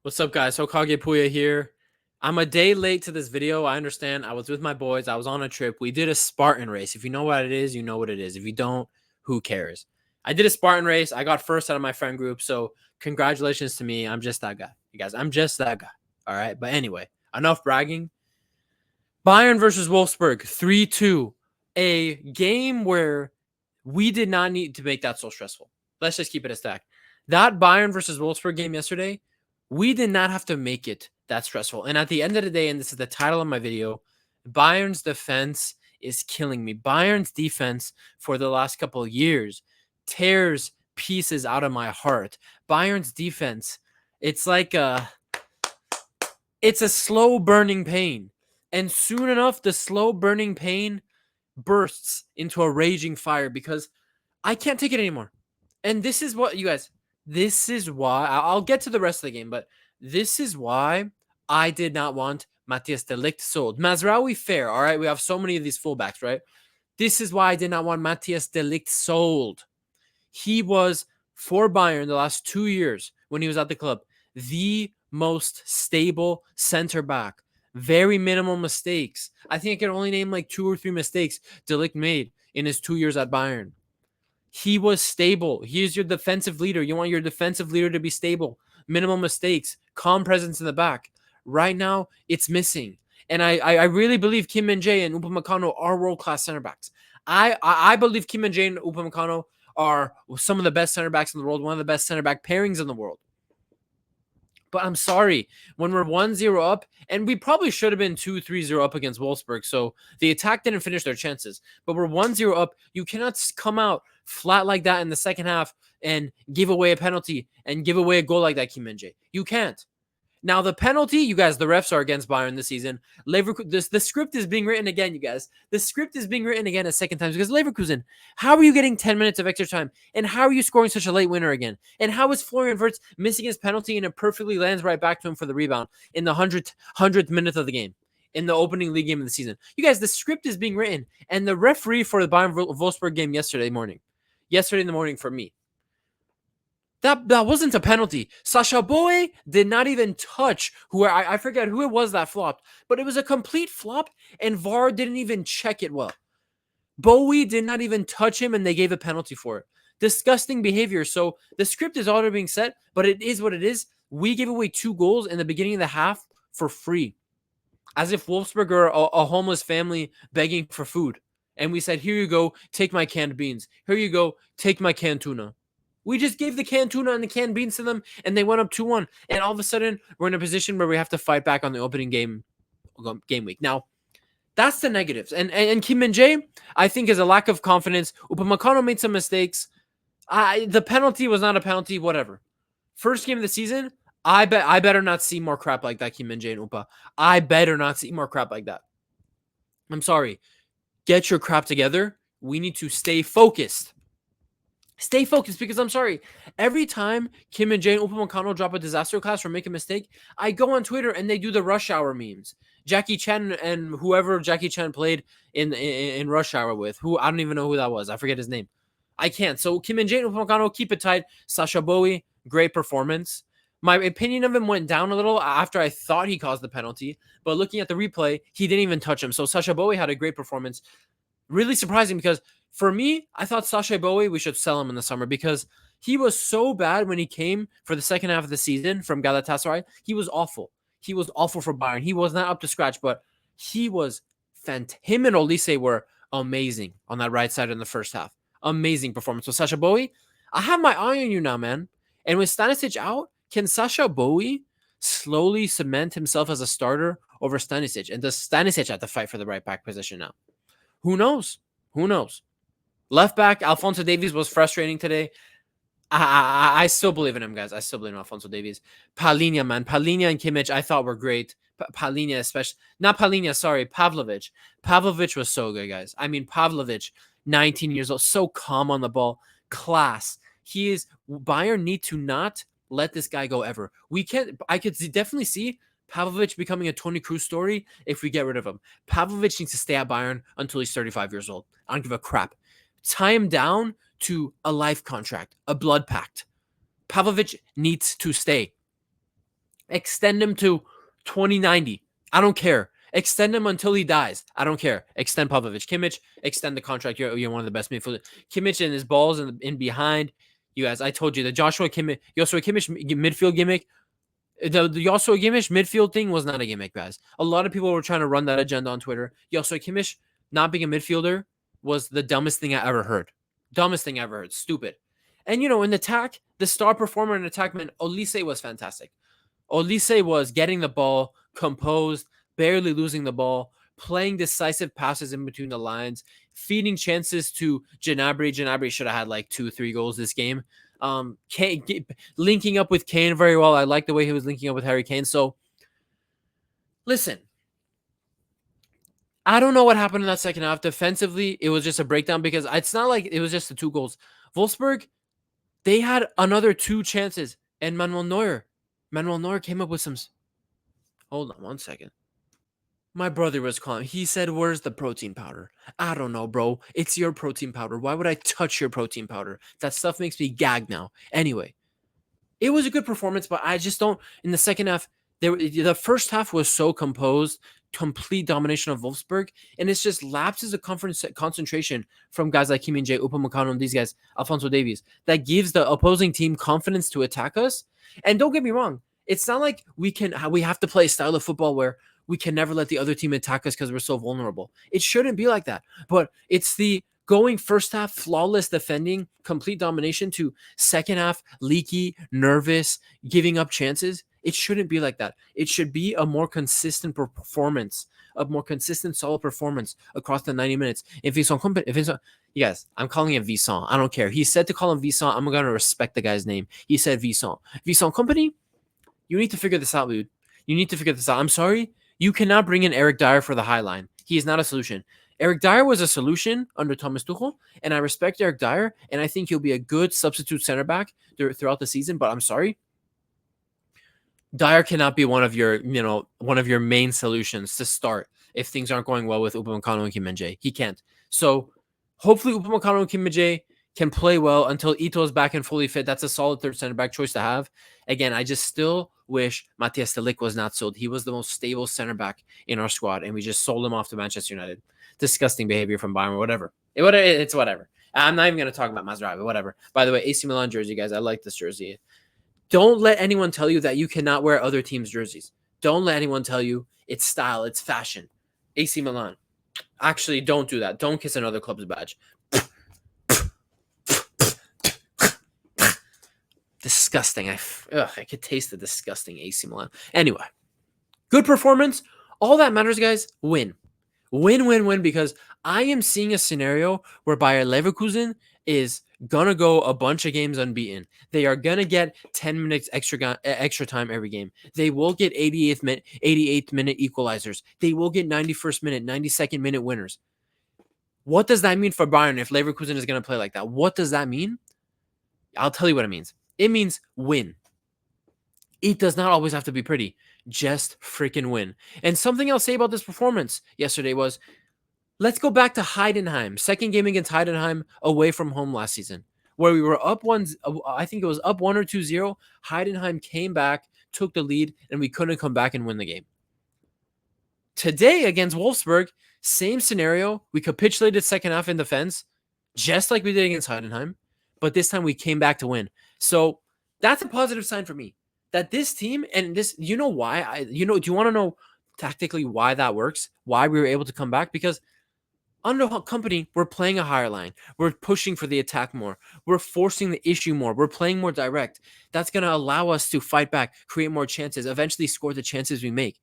What's up, guys? Hokage Puya here. I'm a day late to this video. I understand. I was with my boys. I was on a trip. We did a Spartan race. If you know what it is, you know what it is. If you don't, who cares? I did a Spartan race. I got first out of my friend group. So congratulations to me. I'm just that guy. You guys, I'm just that guy. All right. But anyway, enough bragging. Bayern versus Wolfsburg, 3-2. A game where we did not need to make that so stressful. Let's just keep it a stack. That Bayern versus Wolfsburg game yesterday, we did not have to make it that stressful. And at the end of the day, and this is the title of my video, Bayern's defense is killing me. Bayern's defense for the last couple of years tears pieces out of my heart. Bayern's defense, it's like it's a slow burning pain. And soon enough, the slow burning pain bursts into a raging fire because I can't take it anymore. And this is what, you guys, this is why I'll get to the rest of the game, but this is why I did not want Matthias de Ligt sold. Mazraoui, fair. All right. We have so many of these fullbacks, right? This is why I did not want Matthias de Ligt sold. He was, for Bayern the last 2 years when he was at the club, the most stable center back. Very minimal mistakes. I think I can only name like 2 or 3 mistakes De Ligt made in his 2 years at Bayern. He was stable. He is your defensive leader. You want your defensive leader to be stable. Minimal mistakes. Calm presence in the back. Right now, it's missing. And I really believe Kim Min-jae and Upamecano are world-class center backs. I believe Kim Min-jae and Upamecano are some of the best center backs in the world, one of the best center back pairings in the world. But I'm sorry, when we're 1-0 up, and we probably should have been 2-3-0 up against Wolfsburg, so the attack didn't finish their chances. But we're 1-0 up. You cannot come out flat like that in the second half and give away a penalty and give away a goal like that, Kim Min-jae. You can't. Now, the penalty, you guys, the refs are against Bayern this season. The script is being written again, you guys. The script is being written again a second time because Leverkusen, how are you getting 10 minutes of extra time? And how are you scoring such a late winner again? And how is Florian Wirtz missing his penalty and it perfectly lands right back to him for the rebound in the 100th minute of the game, in the opening league game of the season? You guys, the script is being written. And the referee for the Bayern-Wolfsburg game yesterday in the morning for me, that wasn't a penalty. Sacha Boey did not even touch who I forget who it was that flopped, but it was a complete flop, and VAR didn't even check it well. Boey did not even touch him, and they gave a penalty for it. Disgusting behavior. So the script is already being set, but it is what it is. We gave away 2 goals in the beginning of the half for free, as if Wolfsburg are a homeless family begging for food. And we said, here you go, take my canned beans. Here you go, take my canned tuna. We just gave the canned tuna and the canned beans to them, and they went up 2-1. And all of a sudden, we're in a position where we have to fight back on the opening game week. Now, that's the negatives. And Kim Min-jae, I think, is a lack of confidence. Upamecano made some mistakes. The penalty was not a penalty, whatever. First game of the season, I better not see more crap like that, Kim Min-jae and Upa. I better not see more crap like that. I'm sorry. Get your crap together. We need to stay focused. Stay focused, because I'm sorry, every time Kim Min-jae and Upamecano drop a disaster class or make a mistake, I go on Twitter and they do the Rush Hour memes. Jackie Chan and whoever Jackie Chan played in Rush Hour with, who I don't even know who that was. I forget his name. I can't. So Kim Min-jae and Upamecano, keep it tight. Sacha Boey, great performance. My opinion of him went down a little after I thought he caused the penalty, but looking at the replay, he didn't even touch him. So Sacha Boey had a great performance. Really surprising, because for me, I thought Sacha Boey, we should sell him in the summer, because he was so bad when he came for the second half of the season from Galatasaray. He was awful. He was awful for Bayern. He was not up to scratch, but he was fantastic. Him and Olise were amazing on that right side in the first half. Amazing performance. So Sacha Boey, I have my eye on you now, man. And with Stanisic out, can Sacha Boey slowly cement himself as a starter over Stanisic? And does Stanisic have to fight for the right back position now? Who knows? Who knows? Left back, Alphonso Davies was frustrating today. I still believe in him, guys. I still believe in Alphonso Davies. Palhinha, man. Palhinha and Kimmich, I thought were great. Palhinha especially. Not Palhinha, sorry. Pavlovic. Pavlovic was so good, guys. I mean, Pavlovic, 19 years old, so calm on the ball. Class. Bayern need to not let this guy go ever. I could definitely see Pavlovic becoming a Toni Kroos story if we get rid of him. Pavlovic needs to stay at Bayern until he's 35 years old. I don't give a crap. Tie him down to a life contract, a blood pact. Pavlovic needs to stay. Extend him to 2090. I don't care. Extend him until he dies. I don't care. Extend Pavlovic. Kimmich, extend the contract. You're one of the best midfielders. Kimmich and his balls in behind. You guys, I told you the Joshua Kimmich midfield gimmick. The Joshua Kimmich midfield thing was not a gimmick, guys. A lot of people were trying to run that agenda on Twitter. Joshua Kimmich not being a midfielder was the dumbest thing I ever heard. Dumbest thing I ever heard. Stupid. And, in attack, the star performer in attack, man, Olise was fantastic. Olise was getting the ball, composed, barely losing the ball, playing decisive passes in between the lines, feeding chances to Gnabry. Gnabry should have had like 2-3 goals this game. Linking up with Kane very well. I like the way he was linking up with Harry Kane. So, listen, I don't know what happened in that second half. Defensively, it was just a breakdown because it's not like it was just the 2 goals. Wolfsburg, they had another 2 chances, and Manuel Neuer came up with some. Hold on 1 second. My brother was calling. He said, "Where's the protein powder?" I don't know, bro. It's your protein powder. Why would I touch your protein powder? That stuff makes me gag now. Anyway, it was a good performance, but I just don't. In the second half, the first half was so composed, complete domination of Wolfsburg, and it's just lapses of concentration from guys like Kim Min-jae, Upamecano, and these guys, Alphonso Davies, that gives the opposing team confidence to attack us. And don't get me wrong, it's not like we have to play a style of football where we can never let the other team attack us because we're so vulnerable. It shouldn't be like that. But it's the going first half, flawless defending, complete domination to second half, leaky, nervous, giving up chances. It shouldn't be like that. It should be a more consistent performance, a more consistent, solid performance across the 90 minutes. If yes, I'm calling him Vincent. I don't care. He said to call him Vincent. I'm going to respect the guy's name. He said Vincent. Vincent Company, you need to figure this out, dude. You need to figure this out. I'm sorry. You cannot bring in Eric Dyer for the high line. He is not a solution. Eric Dyer was a solution under Thomas Tuchel, and I respect Eric Dyer, and I think he'll be a good substitute center back throughout the season, but I'm sorry. Dyer cannot be one of your main solutions to start if things aren't going well with Upamecano and Kim Min-jae. He can't. So hopefully Upamecano and Kim Min-jae can play well until Ito is back and fully fit. That's a solid third center back choice to have. Again, I just still wish Matthias de Ligt was not sold. He was the most stable center back in our squad, and we just sold him off to Manchester United. Disgusting behavior from Bayern or whatever. It's whatever. I'm not even going to talk about Mazraoui, but whatever. By the way, AC Milan jersey, guys. I like this jersey. Don't let anyone tell you that you cannot wear other teams' jerseys. Don't let anyone tell you it's style, it's fashion. AC Milan. Actually, don't do that. Don't kiss another club's badge. Disgusting. I could taste the disgusting AC Milan. Anyway, good performance. All that matters, guys, win. Win, because I am seeing a scenario where Bayer Leverkusen is going to go a bunch of games unbeaten. They are going to get 10 minutes extra time every game. They will get 88th minute equalizers. They will get 91st minute, 92nd minute winners. What does that mean for Bayern if Leverkusen is going to play like that? What does that mean? I'll tell you what it means. It means win. It does not always have to be pretty. Just freaking win. And something I'll say about this performance yesterday was, let's go back to Heidenheim. Second game against Heidenheim away from home last season, where we were up 1, I think it was up 1 or 2-0. Heidenheim came back, took the lead, and we couldn't come back and win the game. Today against Wolfsburg, same scenario. We capitulated second half in defense, just like we did against Heidenheim, but this time we came back to win. So that's a positive sign for me. That this team, and this, you know why? Do you want to know tactically why that works? Why we were able to come back? Because under Company, we're playing a higher line. We're pushing for the attack more. We're forcing the issue more. We're playing more direct. That's going to allow us to fight back, create more chances, eventually score the chances we make.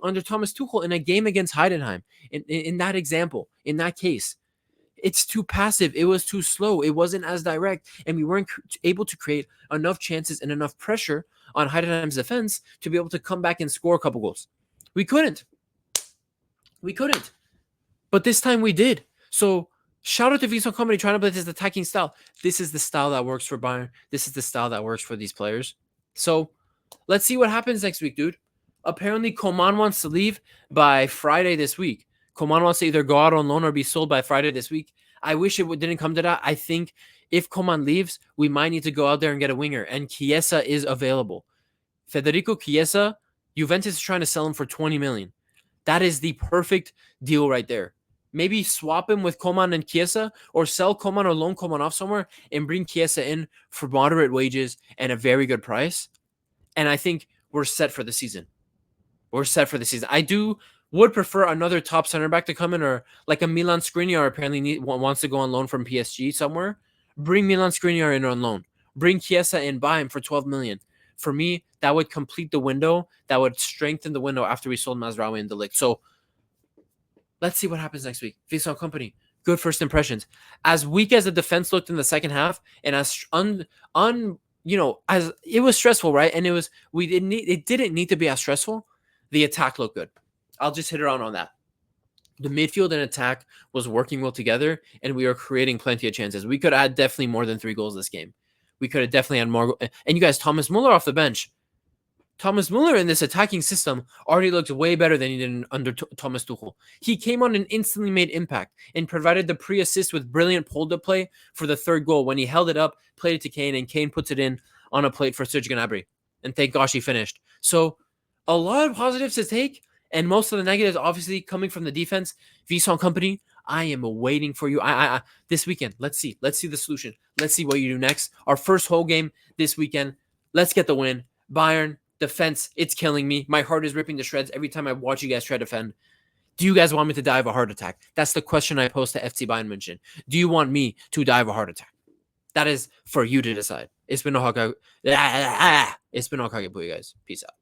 Under Thomas Tuchel, in a game against Heidenheim, in that example, in that case, it's too passive. It was too slow. It wasn't as direct, and we weren't able to create enough chances and enough pressure on Heidenheim's defense to be able to come back and score a couple goals. We couldn't. But this time we did. So shout out to Vincent Kompany trying to play this attacking style. This is the style that works for Bayern. This is the style that works for these players. So let's see what happens next week, dude. Apparently, Coman wants to leave by Friday this week. Coman wants to either go out on loan or be sold by Friday this week. I wish it didn't come to that. I think if Coman leaves, we might need to go out there and get a winger. And Chiesa is available. Federico Chiesa, Juventus is trying to sell him for 20 million. That is the perfect deal right there. Maybe swap him with Coman and Chiesa, or sell Coman or loan Coman off somewhere and bring Chiesa in for moderate wages and a very good price. And I think we're set for the season. We're set for the season. Would prefer another top center back to come in, or like a Milan Skriniar apparently wants to go on loan from PSG somewhere. Bring Milan Skriniar in on loan. Bring Chiesa in, buy him for 12 million. For me, that would complete the window. That would strengthen the window after we sold Mazraoui and De Ligt. So let's see what happens next week. Vincent Kompany, good first impressions. As weak as the defense looked in the second half, and as as it was stressful, right? And it didn't need to be as stressful. The attack looked good. I'll just hit it on that. The midfield and attack was working well together, and we were creating plenty of chances. We could add definitely more than 3 goals this game. We could have definitely had more. And you guys, Thomas Muller off the bench. Thomas Muller in this attacking system already looked way better than he did under Thomas Tuchel. He came on and instantly made impact and provided the pre-assist with brilliant hold-up play for the 3rd goal when he held it up, played it to Kane, and Kane puts it in on a plate for Serge Gnabry. And thank gosh he finished. So a lot of positives to take, and most of the negatives obviously coming from the defense. Vincent Kompany, I am waiting for you. I this weekend. Let's see the solution. Let's see what you do next. Our first whole game this weekend. Let's get the win. Bayern defense, it's killing me. My heart is ripping to shreds every time I watch you guys try to defend. Do you guys want me to die of a heart attack? That's the question I posed to FC Bayern München. Do you want me to die of a heart attack? That is for you to decide. It's been all Hawkeye. It's been all Hawkeye, guys. Peace out.